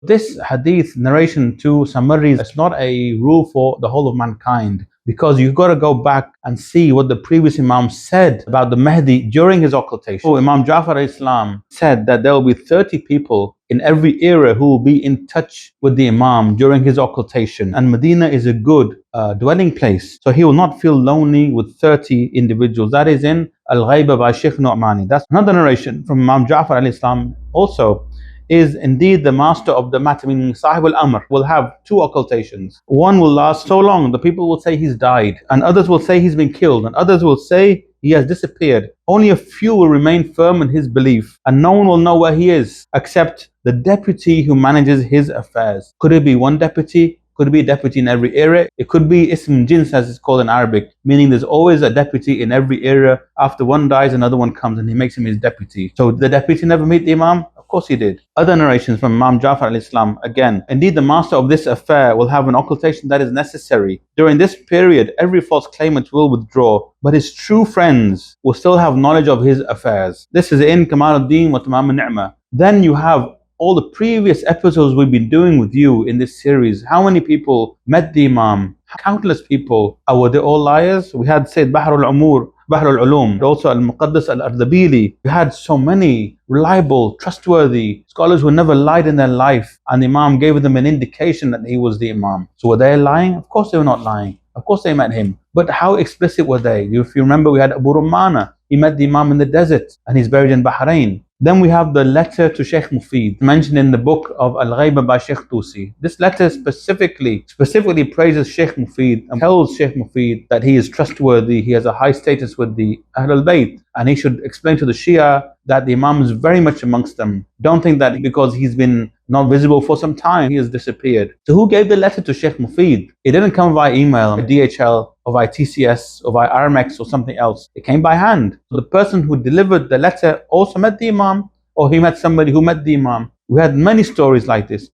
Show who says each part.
Speaker 1: This hadith narration to Samarri is not a rule for the whole of mankind, because you've got to go back and see what the previous Imam said about the Mahdi during his occultation. So Imam Jaʿfar Islam said that there will be 30 people in every era who will be in touch with the Imam during his occultation, and Medina is a good dwelling place, so he will not feel lonely with 30 individuals. That is in al-Ghaiba by Shaykh Nu'mani. That's another narration from Imam Jaʿfar Islam also. Is indeed the master of the matter, meaning Sahib al-Amr, will have two occultations. One will last so long, the people will say he's died, and others will say he's been killed, and others will say he has disappeared. Only a few will remain firm in his belief, and no one will know where he is except the deputy who manages his affairs. Could it be one deputy? Could be a deputy in every area. It could be ism jins, as it's called in Arabic, meaning there's always a deputy in every area. After one dies, another one comes and he makes him his deputy. So did the deputy never meet the Imam? Of course he did. Other narrations from Imam Jaʿfar al-Islam, again, indeed the master of this affair will have an occultation that is necessary. During this period, every false claimant will withdraw, but his true friends will still have knowledge of his affairs. This is in Kamal al-Din wa Tamam al-Ni'mah. Then you have all the previous episodes we've been doing with you in this series. How many people met the Imam? Countless people. Were they all liars? We had said al-Bahr al-ʿUlūm, also al-Muqaddas, al-Ardabīlī. We had so many reliable, trustworthy scholars who never lied in their life, and the Imam gave them an indication that he was the Imam. So were they lying? Of course they were not lying. Of course they met him. But how explicit were they? If you remember, we had Abu Rumana. He met the Imam in the desert, and he's buried in Bahrain. Then we have the letter to Shaykh Mufīd, mentioned in the book of Al-Ghaiba by Shaykh Tusi. This letter specifically praises Shaykh Mufīd and tells Shaykh Mufīd that he is trustworthy, he has a high status with the Ahlul Bayt, and he should explain to the Shia that the Imam is very much amongst them. Don't think that because he's been not visible for some time, he has disappeared. So who gave the letter to Shaykh Mufīd? It didn't come via email, DHL, or via TCS, or via Armex, or something else. It came by hand. So the person who delivered the letter also met the Imam, or he met somebody who met the Imam. We had many stories like this.